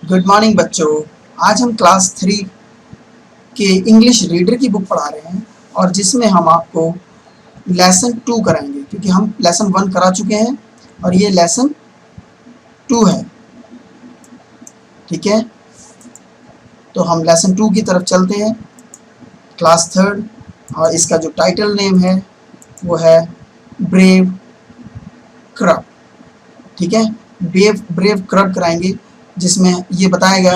Good morning बच्चों। आज हम क्लास 3 के इंग्लिश रीडर की बुक पढ़ा रहे हैं और जिसमें हम आपको लेसन 2 कराएंगे, क्योंकि हम लेसन 1 करा चुके हैं और ये लेसन 2 है। ठीक है, तो हम लेसन 2 की तरफ चलते हैं, क्लास 3, और इसका जो टाइटल नेम है वो है ब्रेव क्रब। ठीक है, ब्रेव क्रब कराएंगे, जिसमें ये बताएगा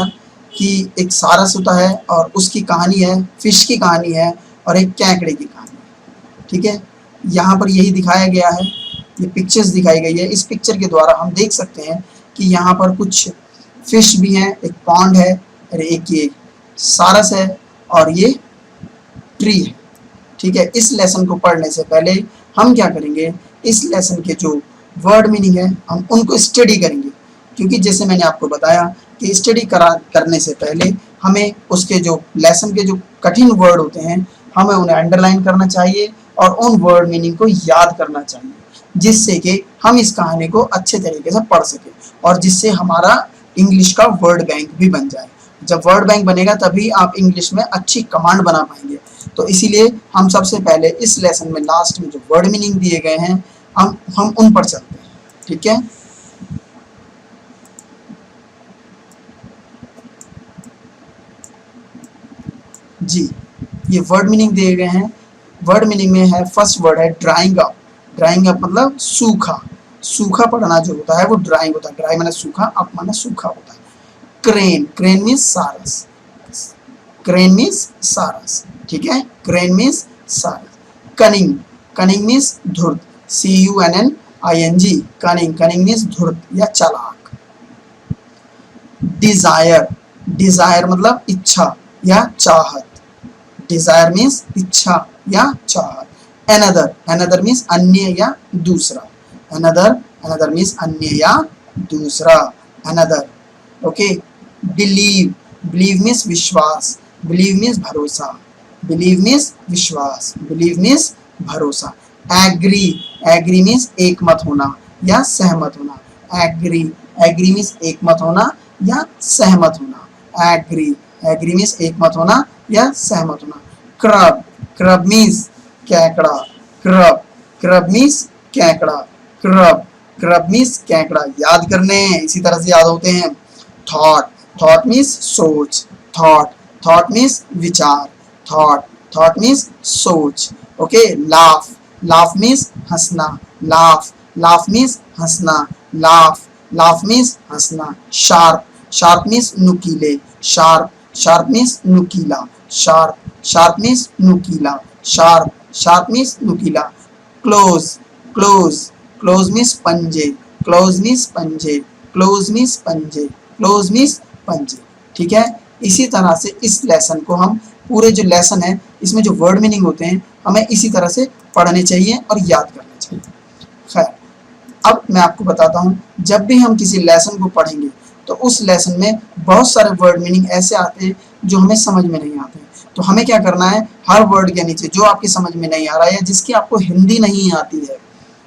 कि एक सारस होता है और उसकी कहानी है, फिश की कहानी है और एक केकड़े की कहानी है। ठीक है, यहाँ पर यही दिखाया गया है, ये पिक्चर्स दिखाई गई है। इस पिक्चर के द्वारा हम देख सकते हैं कि यहाँ पर कुछ फिश भी हैं, एक पॉन्ड है और एक ये सारस है और ये ट्री है। ठीक है, इस लेसन को पढ़ने से पहले हम क्या करेंगे, इस लेसन के जो वर्ड मीनिंग है हम उनको स्टडी करेंगे, क्योंकि जैसे मैंने आपको बताया कि स्टडी करने से पहले हमें उसके जो लेसन के जो कठिन वर्ड होते हैं हमें उन्हें अंडरलाइन करना चाहिए और उन वर्ड मीनिंग को याद करना चाहिए, जिससे कि हम इस कहानी को अच्छे तरीके से पढ़ सकें और जिससे हमारा इंग्लिश का वर्ड बैंक भी बन जाए। जब वर्ड बैंक बनेगा तभी आप इंग्लिश में अच्छी कमांड बना पाएंगे। तो इसीलिए हम सबसे पहले इस लेसन में लास्ट में जो वर्ड मीनिंग दिए गए हैं हम उन पर चलते हैं। ठीक है, जी, ये वर्ड मीनिंग दिए गए हैं। वर्ड मीनिंग में है, फर्स्ट वर्ड है ड्राइंग अप। ड्राइंग अप मतलब सूखा, सूखा पड़ना जो होता है वो ड्राइंग होता है। ड्राई माने सूखा, अप माने सूखा होता है। क्रेन, क्रेन मीन्स सारस, क्रेन मीन्स सारस। ठीक है, क्रेन मीन्स सारस। कनिंग, कनिंग मीन्स धूर्त, CUNNING, कनिंग, कनिंग मीन्स धूर्त या चालाक। डिजायर, डिजायर मतलब इच्छा या चाहत, डिजायर मीन्स इच्छा या चाहत। अनदर, अनदर मीन्स अन्य या दूसरा, अनदर, अनदर मीन्स अन्य या दूसरा, another. Okay, believe, believe means विश्वास, बिलीव मीन्स भरोसा, बिलीव मीन्स विश्वास, बिलीव मीन्स भरोसा। एग्री, एग्री मीन्स एक मत होना या सहमत होना। एग्री, एग्री मीन्स एक मत होना या सहमत होना। एग्री, एग्री मीन्स एक मत होना या सहमत होना। क्रब, क्रब मीन्स केकड़ा, क्रब, क्रब मीन्स केकड़ा, क्रब, क्रब मीन्स केकड़ा। याद करने इसी तरह से याद होते हैं। थॉट, थॉट मीन्स सोच, थॉट, थॉट मीन्स विचार, थॉट, थॉट मीन्स सोच। ओके, लाफ, लाफ मीन्स हंसना, लाफ, लाफ मीन्स हंसना, लाफ, लाफ मीन्स हंसना। शार्प, शार्प मीन्स नुकीले, शार्प, शार्प मीन्स नुकीला, शार्प, शार्प मीन्स नुकीला, शार्प, शार्प मीन्स नुकीला। क्लोज, क्लोज, क्लोज मीन्स पंजे, क्लोज मीन्स पंजे, क्लोज मीन्स पंजे, क्लोज मीन्स पंजे। ठीक है, इसी तरह से इस लेसन को हम पूरे जो लेसन है इसमें जो वर्ड मीनिंग होते हैं हमें इसी तरह से पढ़ने चाहिए और याद करने चाहिए। खैर, अब मैं आपको बताता हूँ, जब भी हम किसी लेसन को पढ़ेंगे तो उस लेसन में बहुत सारे वर्ड मीनिंग ऐसे आते हैं जो हमें समझ में नहीं आते। तो हमें क्या करना है, हर वर्ड के नीचे जो आपकी समझ में नहीं आ रहा है या जिसकी आपको हिंदी नहीं आती है,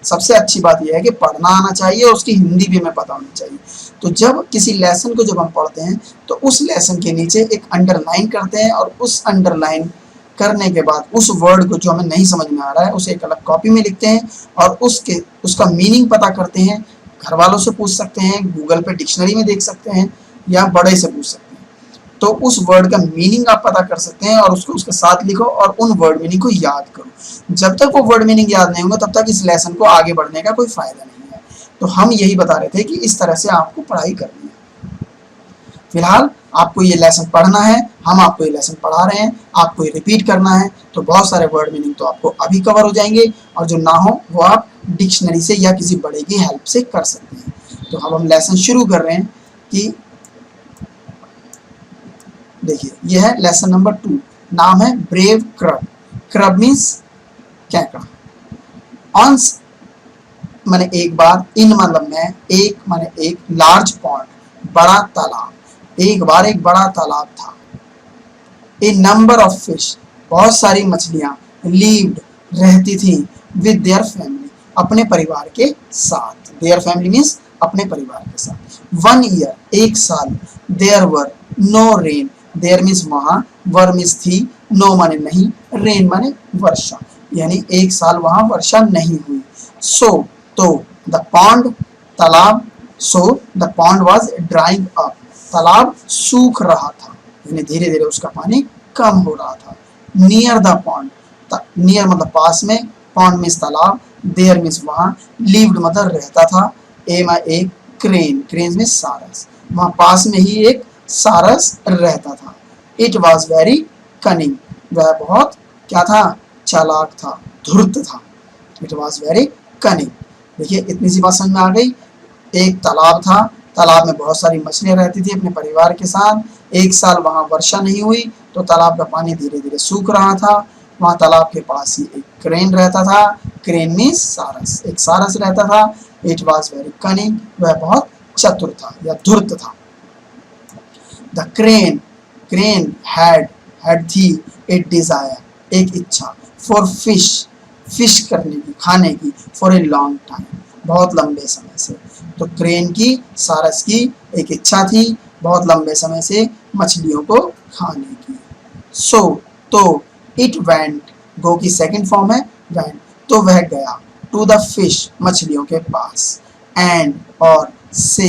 सबसे अच्छी बात यह है कि पढ़ना आना चाहिए और उसकी हिंदी भी हमें पता होनी चाहिए। तो जब किसी लेसन को जब हम पढ़ते हैं तो उस लेसन के नीचे एक अंडरलाइन करते हैं और उस अंडरलाइन करने के बाद उस वर्ड को जो हमें नहीं समझ में आ रहा है उसे एक अलग कॉपी में लिखते हैं और उसका मीनिंग पता करते हैं। घर वालों से पूछ सकते हैं, गूगल पे डिक्शनरी में देख सकते हैं या बड़े से पूछ सकते हैं। तो उस वर्ड का मीनिंग आप पता कर सकते हैं और उसको उसके साथ लिखो और उन वर्ड मीनिंग को याद करो। जब तक वो वर्ड मीनिंग याद नहीं होगा तब तक इस लेसन को आगे बढ़ने का कोई फायदा नहीं है। तो हम यही बता रहे थे कि इस तरह से आपको पढ़ाई करनी है। फिलहाल आपको ये लेसन पढ़ना है, हम आपको ये लेसन पढ़ा रहे हैं, आपको ये रिपीट करना है। तो बहुत सारे वर्ड मीनिंग तो आपको अभी कवर हो जाएंगे और जो ना हो वो आप डिक्शनरी से या किसी बड़े की हेल्प से कर सकते हैं। तो अब हम लेसन शुरू कर रहे हैं कि देखिए, यह है लेसन नंबर 2, नाम है ब्रेव क्रब। क्रब मीन्स केकड़ा। ऑन्स माने एक बार, इन मतलब में, एक माने एक, लार्ज पॉन्ड बड़ा तालाब, एक बार एक बड़ा तालाब था। ए नंबर ऑफ फिश, बहुत सारी मछलियां, लीव्ड रहती थी, विद देयर फैमिली, अपने परिवार के साथ। देयर फैमिली मीन्स अपने परिवार के साथ। 1 ईयर, एक साल, there were no rain, there means वहां, वर मीन्स थी, नो माने नहीं, रेन माने वर्षा, यानी एक साल वहां वर्षा नहीं हुई। सो तो द पॉन्ड तालाब, so the pond was drawing up, तालाब सूख रहा था, यानी धीरे धीरे उसका पानी कम हो रहा था। नियर द पॉन्ड, नियर मतलब पास में, पॉन्ड मीन्स तालाब, देयर मीन्स वहां, लिव्ड मतलब रहता था, एक क्रेन, क्रेन में सारस, वहां पास में ही एक सारस रहता था। इट वॉज वेरी कनिंग, वह बहुत क्या था, चालाक था, धूर्त था। It was very cunning. देखिए इतनी सी बात समझ में आ गई। एक तालाब था, तालाब में बहुत सारी मछलियां रहती थी अपने परिवार के साथ, एक साल वहां वर्षा नहीं हुई तो तालाब का पानी धीरे धीरे सूख रहा था। वहां तालाब के पास ही एक क्रेन रहता था, क्रेन मीन्स सारस, एक सारस रहता था। इट वॉज वेरी कनिंग, वह बहुत चतुर था या धूर्त था। द क्रेन, क्रेन हैड थी ए डिजायर, एक इच्छा, फॉर फिश, फिश करने की, खाने की, फॉर ए लॉन्ग टाइम, बहुत लंबे समय से। तो क्रेन की, सारस की एक इच्छा थी बहुत लंबे समय से मछलियों को खाने की। सो तो इट वेंट, गो की सेकंड फॉर्म है वेंट, तो वह गया, टू द फिश मछलियों के पास, एंड और से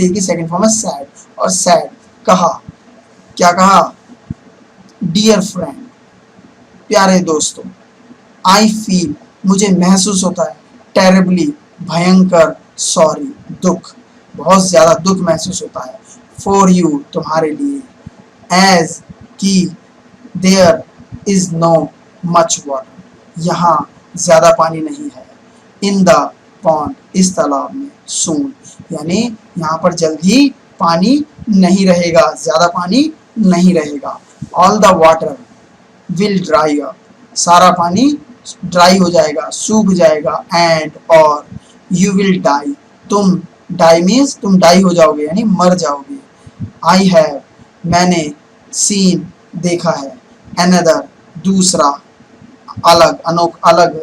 की सेकंड फॉर्म है सैड, और सैड कहा, क्या कहा, डियर फ्रेंड, प्यारे दोस्तों, आई फील, मुझे महसूस होता है, टेरिबली, भयंकर, सॉरी, दुख, बहुत ज्यादा दुख महसूस होता है, फॉर यू, तुम्हारे लिए, एज की, there is no much water, यहाँ ज्यादा पानी नहीं है, इन द पॉन्ड, इस तालाब में, सून, यानी यहाँ पर जल्द ही पानी नहीं रहेगा, ज्यादा पानी नहीं रहेगा। All the water will dry up, सारा पानी ड्राई हो जाएगा, सूख जाएगा, एंड और यू विल डाई, तुम, डाई मीन्स तुम डाई हो जाओगे यानी मर जाओगे। आई हैव, मैंने, सीन, देखा है, अनदर, दूसरा, अलग, अलग,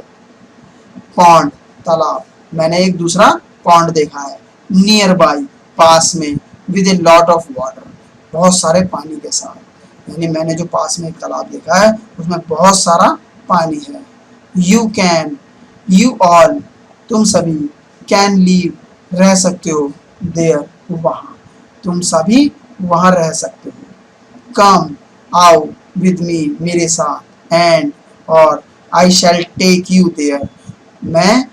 पॉन्ड, तालाब, मैंने एक दूसरा पॉन्ड देखा है, नियर बाई, पास में, with a lot of water, बहुत सारे पानी के साथ, यानी मैंने जो पास में एक तालाब देखा है उसमें बहुत सारा पानी है। यू कैन, यू ऑल, तुम सभी, कैन लीव, रह सकते हो, देयर, वहाँ, तुम सभी वहाँ रह सकते हो। कम, आओ, विद मी, मेरे साथ, एंड और, आई शैल टेक यू देयर, मैं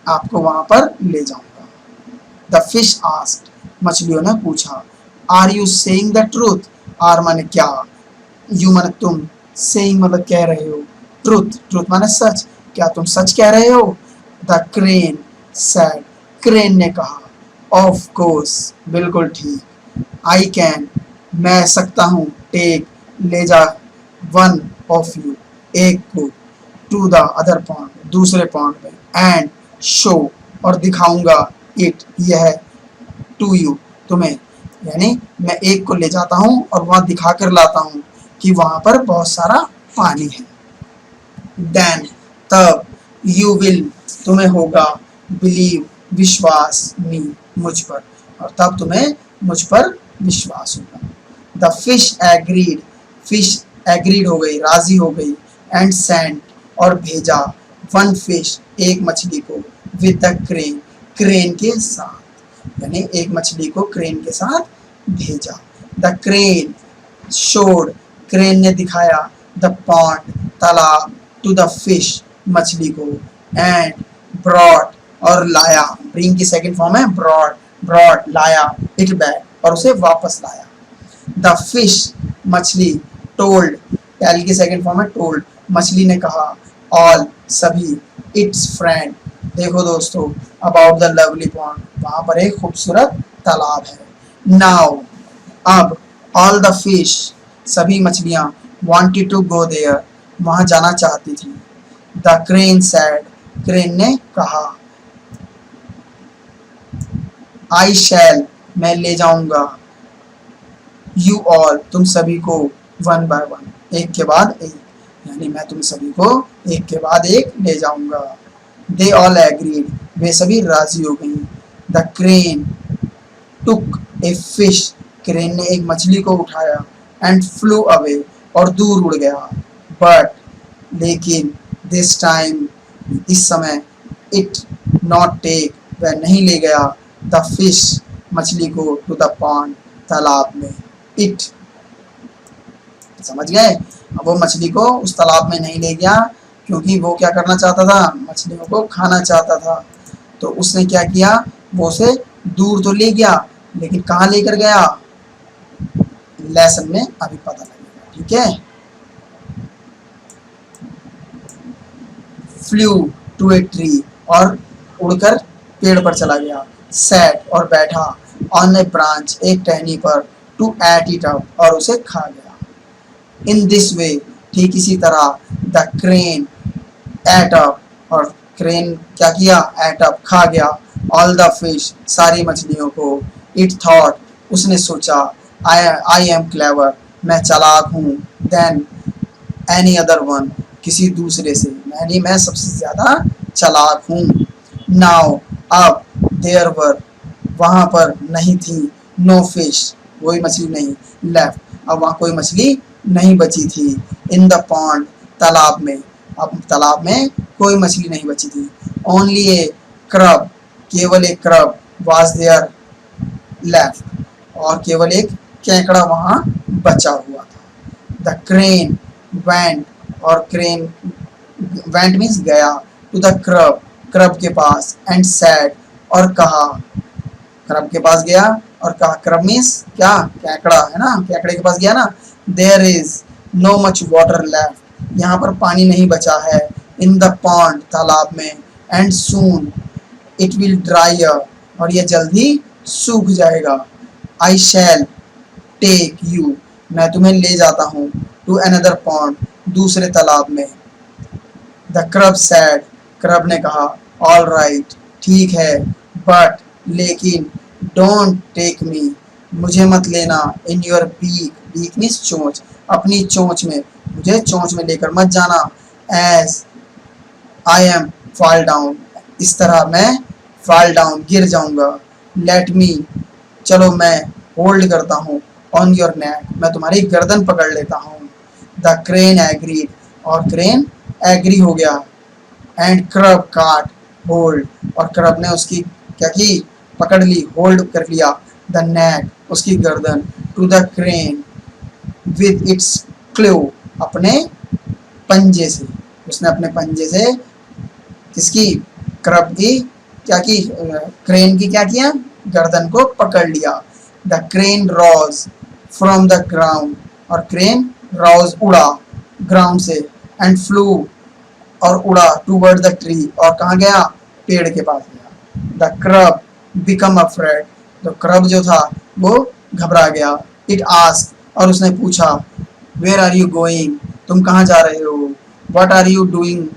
आपको वहाँ पर ले जाऊंगा। द फिश आस्क्ड, मछलियों ने पूछा, are you saying the truth, are माने क्या, यू माने तुम, सेइंग मतलब कह रहे हो, ट्रूथ, ट्रूथ माने सच, क्या तुम सच कह रहे हो। द क्रेन सैड, क्रेन ने कहा, ऑफ कोर्स, बिल्कुल ठीक, आई कैन, मैं सकता हूँ, टेक, ले जा, वन ऑफ यू, एक को, टू द अदर पॉन्ड, दूसरे पॉन्ड में, एंड शो, और दिखाऊंगा, इट, यह, टू यू, तुम्हें, यानी मैं एक को ले जाता हूँ और वहां दिखा कर लाता हूँ कि वहां पर बहुत सारा पानी है। देन, तब, यू विल, तुम्हें होगा, बिलीव, विश्वास, मी, मुझ पर, और तब तुम्हें मुझ पर विश्वास होगा। The fish agreed, fish agreed हो गई, राजी हो गई, एंड सेंट, और भेजा, वन फिश, एक मछली को, विद द क्रेन, क्रेन के साथ, यानी एक मछली को क्रेन के साथ भेजा। द क्रेन शोड, क्रेन ने दिखाया, द पॉन्ड, तालाब, टू द फिश, मछली को, एंड ब्रॉड, और लाया, ब्रिंग की सेकंड फॉर्म है ब्रॉड, ब्रॉड लाया, इट बैक, और उसे वापस लाया। द फिश, मछली, टोल्ड, टेल की सेकंड फॉर्म है टोल्ड, मछली ने कहा, ऑल, सभी, इट्स फ्रेंड, देखो दोस्तों, अबाउट द लवली पॉन्ड, वहां पर एक खूबसूरत तालाब है। नाउ, अब, ऑल द फिश, सभी मछलियां, वांटेड टू गो देयर, वहां जाना चाहती थी। द क्रेन सैड, क्रेन ने कहा, आई शैल, मैं ले जाऊंगा, यू ऑल, तुम सभी को, वन बाय वन, एक के बाद एक, यानी मैं तुम सभी को एक के बाद एक ले जाऊंगा। दे ऑल एग्रीड, वे सभी राजी हो गई। The crane took a fish, crane ने एक मछली को उठाया एंड फ्लू अवे, और दूर उड़ गया। बट लेकिन दिस टाइम, इस समय, इट नॉट टेक, वह नहीं ले गया द फिश, मछली को, टू द पॉन्ड, तालाब में। इट, समझ गए? अब वो मछली को उस तालाब में नहीं ले गया क्योंकि वो क्या करना चाहता था, मछलियों को खाना चाहता था। तो उसने क्या किया, वो उसे दूर तो ले गया, लेकिन कहाँ लेकर गया, लेसन में अभी पता लगेगा, ठीक है। फ्लू टू ए ट्री, और उड़कर पेड़ पर चला गया। सैट, और बैठा। ऑन ए ब्रांच, एक टहनी पर। टू एट इट अप, और उसे खा गया। इन दिस वे, ठीक इसी तरह। द क्रेन एट अप, और क्रेन क्या किया, एट अप, खा गया। ऑल द फिश, सारी मछलियों को। इट थॉट, उसने सोचा। आई एम क्लेवर, मैं चालाक हूँ। देन एनी अदर वन, किसी दूसरे से, यानी मैं सबसे ज्यादा चालाक हूँ। नाउ, अब, देयर वर, वहां पर नहीं थी। नो फिश, कोई मछली नहीं। लेफ्ट, अब वहां कोई मछली नहीं बची थी। इन द पॉन्ड, तालाब में, अब तालाब में कोई मछली नहीं बची थी। ओनली ए क्रब, केवल एक क्रब। वाज देयर लेफ्ट, और केवल एक केकड़ा वहां बचा हुआ था। द क्रेन वेंट, और क्रेन, वेंट मीन्स गया, टू द क्रब, क्रब के पास। एंड सैड, और कहा, क्रब के पास गया और कहा, क्रब मीन्स क्या, केकड़ा है ना, केकड़े के पास गया ना। There is no much water left, यहाँ पर पानी नहीं बचा है। इन द पॉन्ड, तालाब में। And soon it will dry up, और यह जल्दी सूख जाएगा। आई शैल टेक यू, मैं तुम्हें ले जाता हूँ। टू अनदर पॉन्ड, दूसरे तालाब में। द क्रब सैड, क्रब ने कहा, ऑल राइट, ठीक है। बट, लेकिन, डोंट टेक मी, मुझे मत लेना। In your beak, beak means चोंच, अपनी चोंच में, मुझे चोंच में लेकर मत जाना। As I am fall down, इस तरह मैं फॉल डाउन, गिर जाऊंगा। लेट मी, चलो मैं होल्ड करता हूँ। ऑन योर नेक, मैं तुम्हारी गर्दन पकड़ लेता हूँ। द क्रेन एग्रीड, और क्रेन एग्री हो गया। एंड क्रब काट होल्ड, और क्रब ने उसकी क्या की, पकड़ ली, होल्ड कर लिया। द नेक, उसकी गर्दन। To the crane with its claw, अपने पंजे से, उसने अपने पंजे से किसकी, क्रब की क्या की, क्रेन की क्या किया, गर्दन को पकड़ लिया। The crane rows from the ground, और क्रेन रॉज, उड़ा, ग्राउंड से। एंड फ्लू, और उड़ा, टूवर्ड द ट्री, और कहाँ गया, पेड़ के पास गया। द क्रब बिकम अफ्रेड, तो क्रब जो था वो घबरा गया। इट आस्क, और उसने पूछा। वेयर आर यू गोइंग, तुम कहाँ जा रहे हो। What are you doing,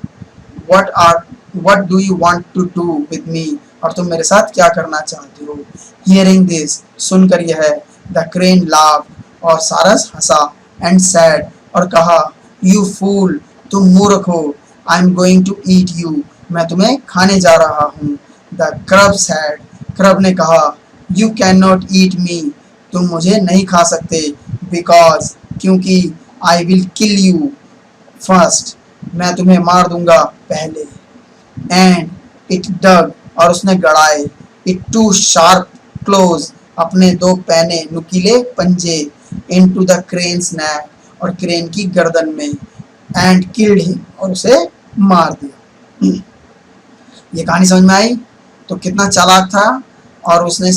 what do you want to do with me, और तुम मेरे साथ क्या करना चाहते हो। हियरिंग दिस, सुनकर यह, द क्रेन लाफ, और सारस हंसा। एंड सैड, और कहा, यू फूल, तुम मूर्ख हो। I am going to eat you, मैं तुम्हें खाने जा रहा हूँ। द क्रब सैड, क्रब ने कहा, यू कैन नॉट ईट मी, तुम मुझे नहीं खा सकते। बिकॉज, क्योंकि, I will kill you first, मैं तुम्हें मार दूंगा पहले। एंड इट डग, और उसने गड़ाए। इट टू शार्प क्लोज, अपने दो पैने, नुकीले पंजे। इनटू द क्रेन्स नेक, और क्रेन की गर्दन में। एंड किल्ड हिम, और उसे मार दिया। ये कहानी समझ में आई? तो कितना चालाक था, और उसने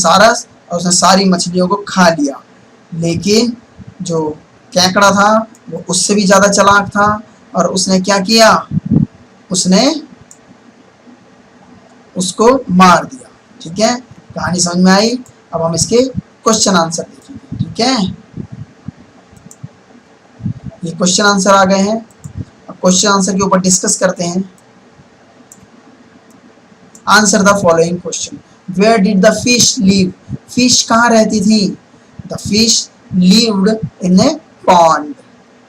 सारी मछलियों को खा लिया। लेकिन जो केकड़ा था वो उससे भी ज्यादा चालाक था, और उसने क्या किया, उसने उसको मार दिया। ठीक है, कहानी समझ में आई? अब हम इसके क्वेश्चन आंसर देखेंगे। ठीक है, ये क्वेश्चन आंसर आ गए हैं। अब क्वेश्चन आंसर के ऊपर डिस्कस करते हैं। Answer the following question. Where did the fish live, fish कहाँ रहती थी। The fish lived in a pond.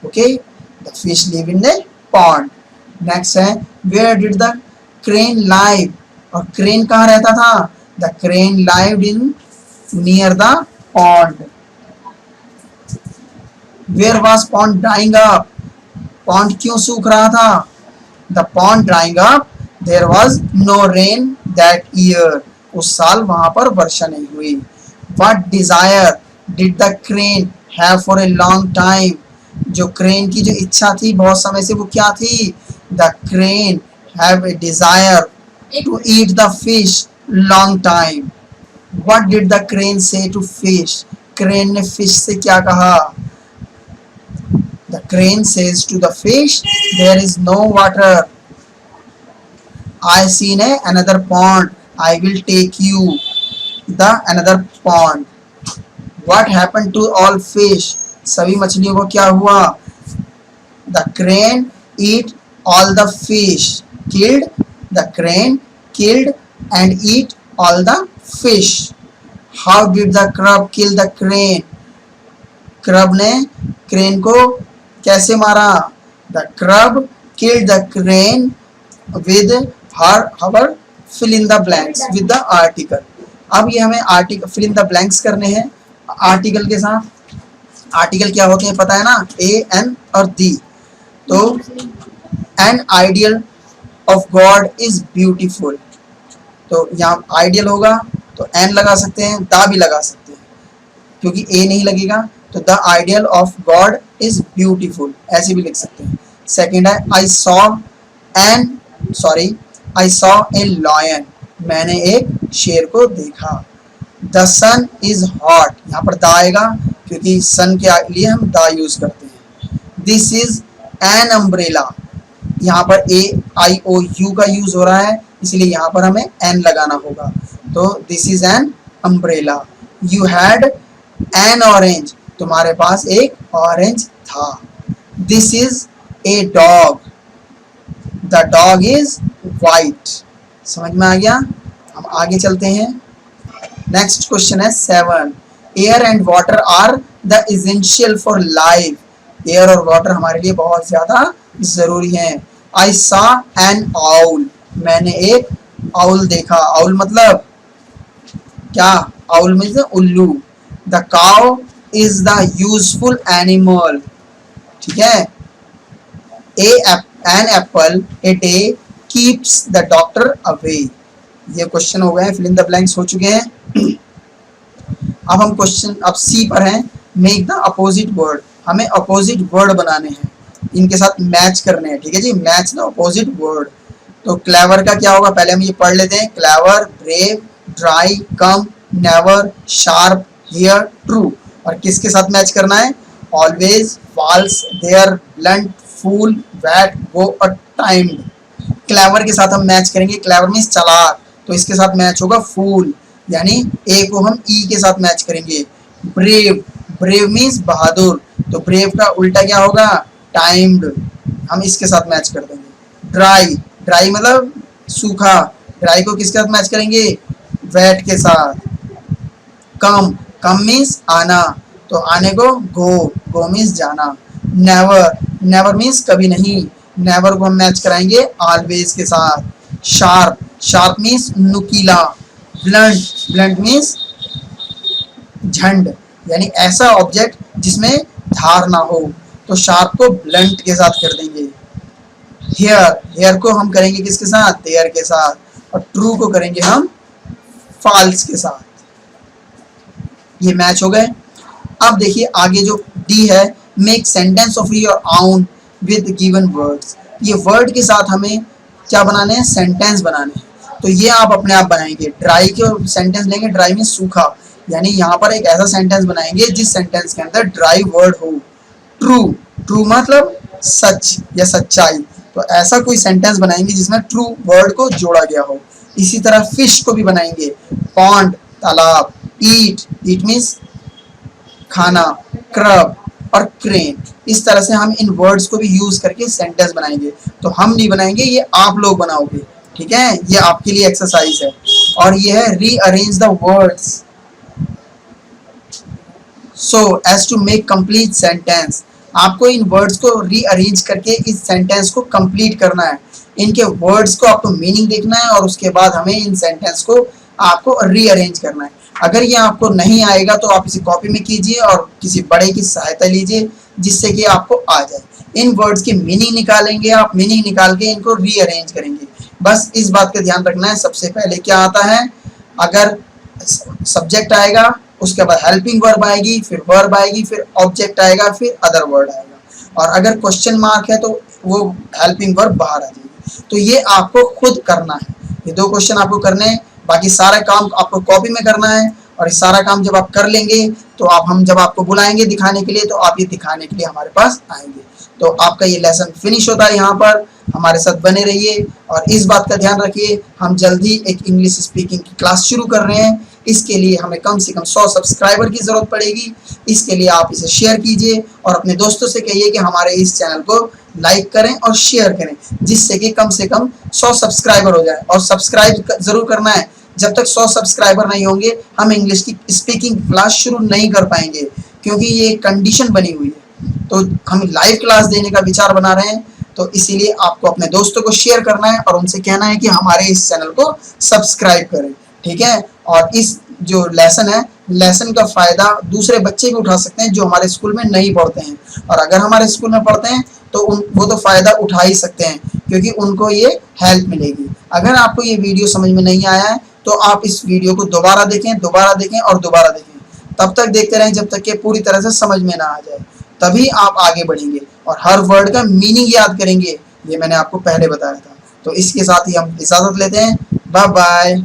Okay, the fish live in a pond. Next है, where did the crane live, और crane कहाँ रहता था। The crane lived in near the pond. Where was pond drying up, pond क्यों सूख रहा था? The pond drying up, there was no rain that year, उस साल वहां पर वर्षा नहीं हुई। What desire did the crane have for a long time, जो क्रेन की जो इच्छा थी बहुत समय से, वो क्या थी? The crane have a desire to eat the fish long time. What did the crane say to fish, crane ने फिश से क्या कहा? The crane says to the fish there is no water, I seen another pond, I will take you the another pond. What happened to all fish, सभी मछलियों को क्या हुआ? The crane eat all the fish, killed, the crane killed and eat all the fish. How did the crab kill the crane, crab ने crane को कैसे मारा? The crab killed the crane with her fill in the blanks with the article. अब ये हमें article fill in the blanks करने हैं article के साथ। आर्टिकल क्या होते हैं पता है ना? ए, एन और दी। तो an ideal of God is beautiful, तो यहाँ आइडियल होगा तो एन लगा सकते हैं, दा भी लगा सकते हैं, क्योंकि ए नहीं लगेगा तो the ideal of God is beautiful ऐसे भी लिख सकते हैं। सेकेंड है आई सॉ ए लॉयन, मैंने एक शेर को देखा। द सन इज हॉट, यहाँ पर दा आएगा क्योंकि सन के लिए हम दा यूज करते हैं। दिस इज एन अम्ब्रेला, यहाँ पर ए आई ओ यू का यूज हो रहा है इसलिए यहाँ पर हमें एन लगाना होगा, तो this is an umbrella. You had an orange, तुम्हारे पास एक ऑरेंज था। This is a dog, the dog is white. समझ में आ गया? हम आगे चलते हैं। नेक्स्ट क्वेश्चन है 7। Air and water are the essential for life, air और वाटर हमारे लिए बहुत ज्यादा जरूरी है। आई सॉ एन आउल, मैंने एक आउल देखा। आउल मतलब क्या? आउल मीन्स उल्लू। The cow is the useful animal, ठीक है। An apple a day keeps the doctor away, ये क्वेश्चन हो गए, फिल इन द ब्लैंक्स हो चुके हैं। अब हम क्वेश्चन अब सी पर हैं। मेक द अपोजिट वर्ड, हमें अपोजिट वर्ड बनाने हैं, इनके साथ मैच करने हैं, ठीक है जी। Match the opposite word. तो क्लेवर का क्या होगा पहले हम ये पढ़ लेते हैं। Clever, brave, dry, come, never, sharp, here, true. और किसके साथ मैच करना है? Always, false, there, blunt, fool, wet, go और टाइम्ड। क्लेवर के साथ हम मैच करेंगे, क्लेवर मीन्स चालाक, तो इसके साथ मैच होगा फूल, यानी ए को हम ई के साथ मैच करेंगे। ब्रेव, ब्रेव मीन्स बहादुर, तो ब्रेव का उल्टा क्या होगा? टाइम्ड, हम इसके साथ मैच कर देंगे। ड्राई, ड्राई मतलब सूखा, ड्राई को किसके साथ मैच करेंगे? वेट के साथ। कम, कम मीन्स आना, तो आने को गो, गो मीन्स जाना। नेवर, नेवर मीन्स कभी नहीं, नेवर को हम मैच कराएंगे ऑलवेज के साथ। शार्प, शार्प मीन्स नुकीला। ब्लंट, ब्लंट मीन्स झंड, यानी ऐसा ऑब्जेक्ट जिसमें धार ना हो, तो शार्प को ब्लंट के साथ कर देंगे। हेयर, हेयर को हम करेंगे किसके साथ? देयर के साथ। और ट्रू को करेंगे हम फॉल्स के साथ। ये मैच हो गए। अब देखिए आगे जो डी है, make sentence of your own with given words, ये वर्ड के साथ हमें क्या बनाने हैं? सेंटेंस बनाने हैं, तो ये आप अपने आप बनाएंगे। ड्राई के सेंटेंस लेंगे, ड्राई मीन्स सूखा, यानी यहाँ पर एक ऐसा सेंटेंस बनाएंगे जिस सेंटेंस के अंदर ड्राई वर्ड हो। ट्रू, ट्रू मतलब सच या सच्चाई, तो ऐसा कोई सेंटेंस बनाएंगे जिसमें ट्रू वर्ड को जोड़ा गया हो। इसी तरह फिश को भी बनाएंगे, पॉन्ड तालाब, ईट, ईट मीन्स खाना, क्रब और क्रेन। इस तरह से हम इन वर्ड्स को भी यूज करके सेंटेंस बनाएंगे। तो हम नहीं बनाएंगे, ये आप लोग बनाओगे, ठीक है। ये आपके लिए एक्सरसाइज है। और ये है rearrange the words so as to make complete sentence. आपको इन वर्ड्स को रीअरेंज करके इस सेंटेंस को कंप्लीट करना है। इनके वर्ड्स को आपको मीनिंग देखना है और उसके बाद हमें इन सेंटेंस को आपको रीअरेंज करना है। अगर ये आपको नहीं आएगा तो आप इसे कॉपी में कीजिए और किसी बड़े की सहायता लीजिए जिससे कि आपको आ जाए। इन वर्ड्स की मीनिंग निकालेंगे आप, मीनिंग निकाल के इनको रीअरेंज करेंगे। बस इस बात का ध्यान रखना है, सबसे पहले क्या आता है, अगर सब्जेक्ट आएगा उसके बाद हेल्पिंग वर्ब आएगी, फिर वर्ब आएगी, फिर ऑब्जेक्ट आएगा, फिर अदर वर्ड आएगा। और अगर क्वेश्चन मार्क है तो वो हेल्पिंग वर्ब बाहर आ जाएगी। तो ये आपको खुद करना है, ये 2 क्वेश्चन आपको करने हैं, बाकी सारा काम आपको कॉपी में करना है। और ये सारा काम जब आप कर लेंगे तो हम जब आपको बुलाएंगे दिखाने के लिए, तो आप ये दिखाने के लिए हमारे पास आएंगे। तो आपका ये लेसन फिनिश होता है यहाँ पर। हमारे साथ बने रहिए और इस बात का ध्यान रखिए, हम जल्दी एक इंग्लिश स्पीकिंग की क्लास शुरू कर रहे हैं। इसके लिए हमें कम से कम 100 सब्सक्राइबर की जरूरत पड़ेगी। इसके लिए आप इसे शेयर कीजिए और अपने दोस्तों से कहिए कि हमारे इस चैनल को लाइक करें और शेयर करें, जिससे कि कम से कम 100 सब्सक्राइबर हो जाए। और सब्सक्राइब जरूर करना है, जब तक 100 सब्सक्राइबर नहीं होंगे हम इंग्लिश की स्पीकिंग क्लास शुरू नहीं कर पाएंगे, क्योंकि ये कंडीशन बनी हुई है। तो हम लाइव क्लास देने का विचार बना रहे हैं, तो इसीलिए आपको अपने दोस्तों को शेयर करना है और उनसे कहना है कि हमारे इस चैनल को सब्सक्राइब करें, ठीक है। और इस जो लेसन है, लेसन का फायदा दूसरे बच्चे भी उठा सकते हैं जो हमारे स्कूल में नहीं पढ़ते हैं, और अगर हमारे स्कूल में पढ़ते हैं तो वो तो फायदा उठा ही सकते हैं, क्योंकि उनको ये हेल्प मिलेगी। अगर आपको ये वीडियो समझ में नहीं आया है तो आप इस वीडियो को दोबारा देखें, दोबारा देखें और दोबारा देखें, तब तक देखते रहें जब तक कि पूरी तरह से समझ में ना आ जाए, तभी आप आगे बढ़ेंगे और हर वर्ड का मीनिंग याद करेंगे। ये मैंने आपको पहले बताया था। तो इसके साथ ही हम इजाजत लेते हैं, बाय बाय।